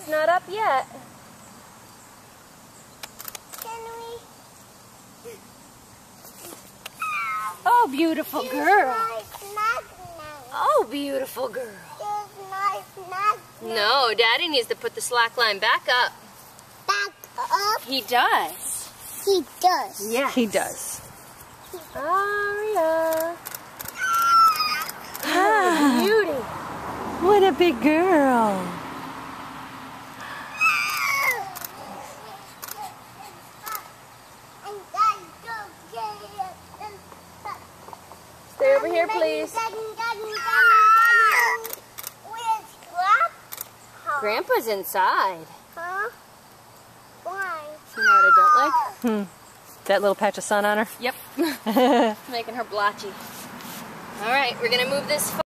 It's not up yet. Oh, beautiful girl. Oh, beautiful girl. No, Daddy needs to put the slack line back up. Back up? He does. He does. Yeah. He does. Aria. Beauty. What a big girl. Stay over here, please. Grandpa's inside. Huh? Why? You know what I don't like? That little patch of sun on her? Yep. Making her blotchy. All right, we're going to move this